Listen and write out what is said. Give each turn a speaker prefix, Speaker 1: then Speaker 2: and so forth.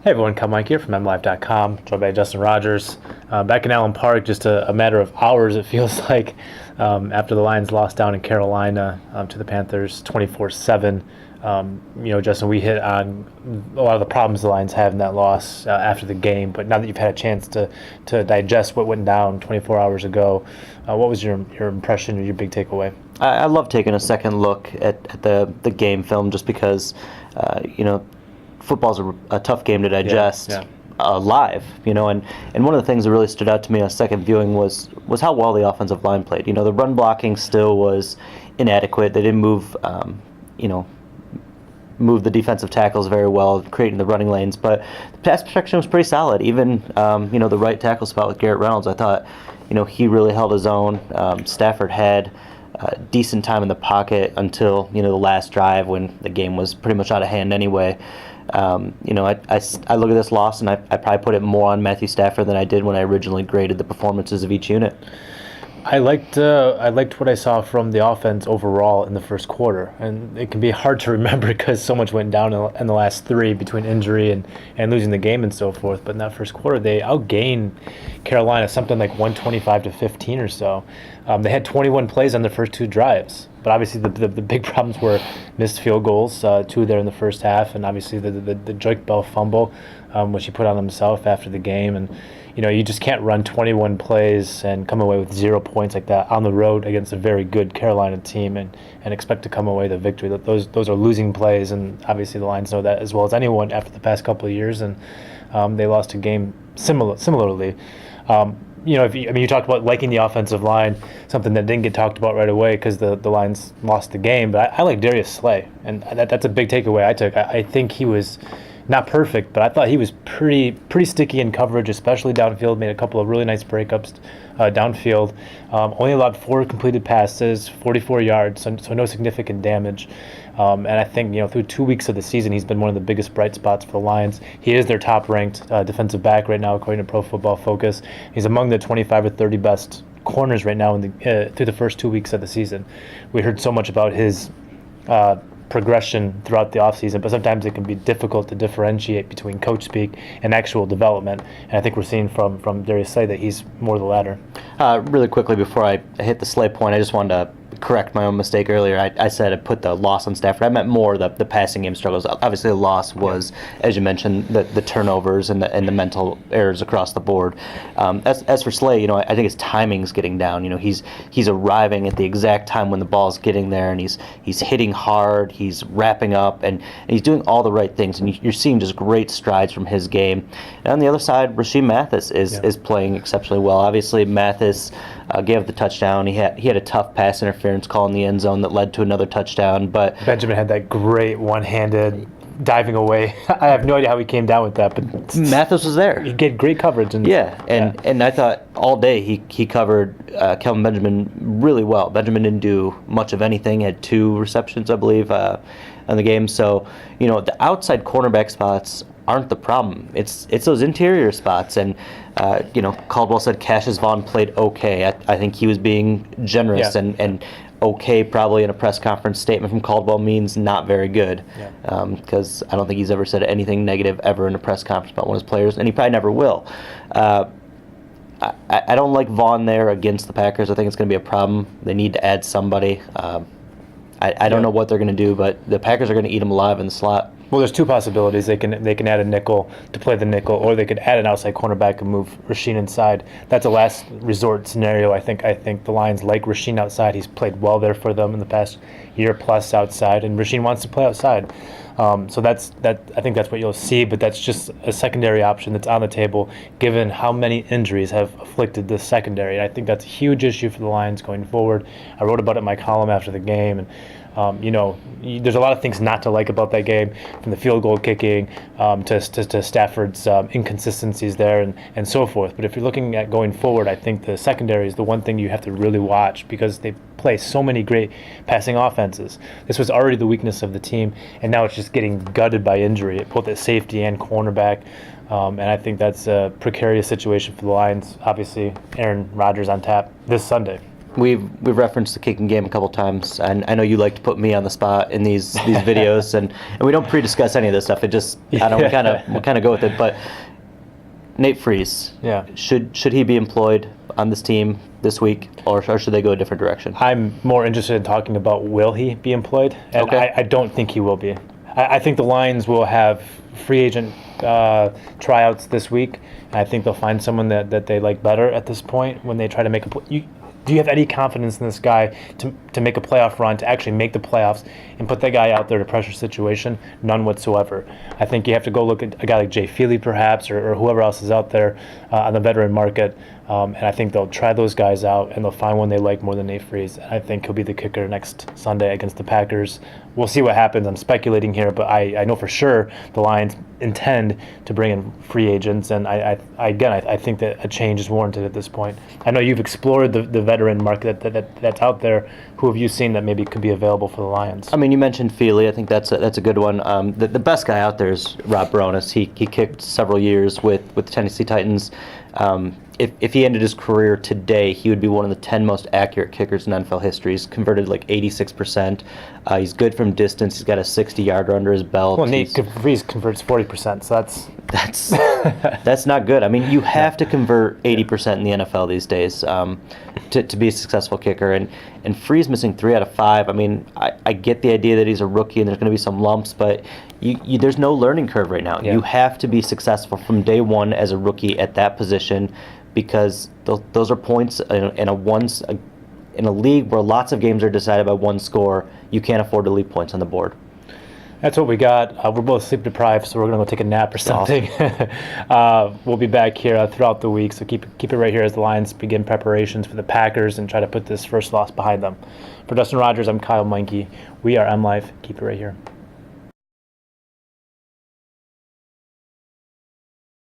Speaker 1: Hey everyone, Meinke here from MLive.com, joined by Justin Rogers. Back in Allen Park, just a matter of hours, it feels like, after the Lions lost down in Carolina to the Panthers 24-7. Justin, we hit on a lot of the problems the Lions have in that loss after the game, but now that you've had a chance to digest what went down 24 hours ago, what was your impression or your big takeaway?
Speaker 2: I love taking a second look at the game film just because, football's a tough game to digest live, and one of the things that really stood out to me on second viewing was how well the offensive line played. The run blocking still was inadequate. They didn't move the defensive tackles very well, creating the running lanes, but the pass protection was pretty solid. Even the right tackle spot with Garrett Reynolds, I thought he really held his own. Stafford had decent time in the pocket until the last drive when the game was pretty much out of hand anyway. I look at this loss and I probably put it more on Matthew Stafford than I did when I originally graded the performances of each unit.
Speaker 1: I liked what I saw from the offense overall in the first quarter, and it can be hard to remember because so much went down in the last three between injury and losing the game and so forth. But in that first quarter, they outgained Carolina something like 125-15 or so. They had 21 plays on their first two drives, but obviously the big problems were missed field goals, two there in the first half, and obviously the Drake Bell fumble, which he put on himself after the game. And you just can't run 21 plays and come away with 0 points like that on the road against a very good Carolina team and expect to come away with a victory. Those are losing plays, and obviously the Lions know that as well as anyone after the past couple of years, and they lost a game similarly. You talked about liking the offensive line, something that didn't get talked about right away because the Lions lost the game, but I like Darius Slay, and that's a big takeaway I took. I think he was not perfect, but I thought he was pretty sticky in coverage, especially downfield. Made a couple of really nice breakups downfield. Only allowed 4 completed passes, 44 yards, so no significant damage. And I think through 2 weeks of the season, he's been one of the biggest bright spots for the Lions. He is their top-ranked defensive back right now, according to Pro Football Focus. He's among the 25 or 30 best corners right now through the first 2 weeks of the season. We heard so much about his progression throughout the offseason, but sometimes it can be difficult to differentiate between coach speak and actual development. And I think we're seeing from Darius Slay that he's more the latter.
Speaker 2: Really quickly before I hit the Slay point, I just wanted to correct my own mistake earlier. I said I put the loss on Stafford. I meant more the passing game struggles. Obviously, the loss was, as you mentioned, the turnovers and the mental errors across the board. As for Slay, I think his timing's getting down. He's arriving at the exact time when the ball's getting there, and he's hitting hard. He's wrapping up, and he's doing all the right things. And you're seeing just great strides from his game. And on the other side, Rasheem Mathis is playing exceptionally well. Obviously, Mathis gave up the touchdown. He had a tough pass interference call in the end zone that led to another touchdown. But
Speaker 1: Benjamin had that great one-handed diving away. I have no idea how he came down with that, but
Speaker 2: Mathis was there.
Speaker 1: He get great coverage.
Speaker 2: And I thought all day he covered Kelvin Benjamin really well. Benjamin didn't do much of anything. Had 2 receptions, I believe, in the game. So the outside cornerback spots aren't the problem. It's those interior spots. And Caldwell said Cassius Vaughn played okay. I think he was being generous, and okay probably in a press conference statement from Caldwell means not very good, because I don't think he's ever said anything negative ever in a press conference about one of his players, and he probably never will. I don't like Vaughn there against the Packers. I think it's going to be a problem. They need to add somebody. I don't know what they're going to do, but the Packers are going to eat him alive in the slot.
Speaker 1: Well, there's 2 possibilities. They can add a nickel to play the nickel, or they could add an outside cornerback and move Rasheen inside. That's a last resort scenario. I think the Lions like Rasheen outside. He's played well there for them in the past year plus outside, and Rasheen wants to play outside. So I think that's what you'll see, but that's just a secondary option that's on the table given how many injuries have afflicted this secondary. And I think that's a huge issue for the Lions going forward. I wrote about it in my column after the game, and there's a lot of things not to like about that game, from the field goal kicking to Stafford's inconsistencies there and so forth. But if you're looking at going forward, I think the secondary is the one thing you have to really watch because they play so many great passing offenses. This was already the weakness of the team, and now it's just getting gutted by injury, both at safety and cornerback. And I think that's a precarious situation for the Lions. Obviously, Aaron Rodgers on tap this Sunday.
Speaker 2: We've referenced the kicking game a couple times, and I know you like to put me on the spot in these videos, and we don't pre-discuss any of this stuff. It just I don't know, we kind of go with it. But Nate Freese,
Speaker 1: Yeah.
Speaker 2: should he be employed on this team this week, or should they go a different direction?
Speaker 1: I'm more interested in talking about will he be employed, and
Speaker 2: Okay.
Speaker 1: I don't think he will be. I think the Lions will have free agent tryouts this week. And I think they'll find someone that they like better at this point when they try to make a. Do you have any confidence in this guy to make a playoff run, to actually make the playoffs, and put that guy out there in a pressure situation? None whatsoever. I think you have to go look at a guy like Jay Feely, perhaps, or whoever else is out there on the veteran market. And I think they'll try those guys out, and they'll find one they like more than Nate Freese. And I think he'll be the kicker next Sunday against the Packers. We'll see what happens. I'm speculating here, but I know for sure the Lions intend to bring in free agents, and I think that a change is warranted at this point. I know you've explored the veteran market that's out there. Who have you seen that maybe could be available for the Lions?
Speaker 2: I mean, you mentioned Feely. I think that's a good one. The best guy out there is Rob Baronis. He kicked several years with the Tennessee Titans. If he ended his career today, he would be one of the 10 most accurate kickers in NFL history. He's converted like 86%. He's good from distance. He's got a 60-yarder under his belt.
Speaker 1: Well, Nate Freese converts 40%, so
Speaker 2: that's not good. I mean, you have to convert 80% in the NFL these days to be a successful kicker. And Freese missing 3 out of 5. I mean, I get the idea that he's a rookie and there's going to be some lumps, but there's no learning curve right now.
Speaker 1: Yeah.
Speaker 2: You have to be successful from day one as a rookie at that position, because those are points in a league where lots of games are decided by one score. You can't afford to leave points on the board.
Speaker 1: That's what we got. We're both sleep deprived, so we're going to go take a nap or something. We'll be back here throughout the week, so keep it right here as the Lions begin preparations for the Packers and try to put this first loss behind them. For Dustin Rogers, I'm Kyle Meinke. We are MLive. Keep it right here.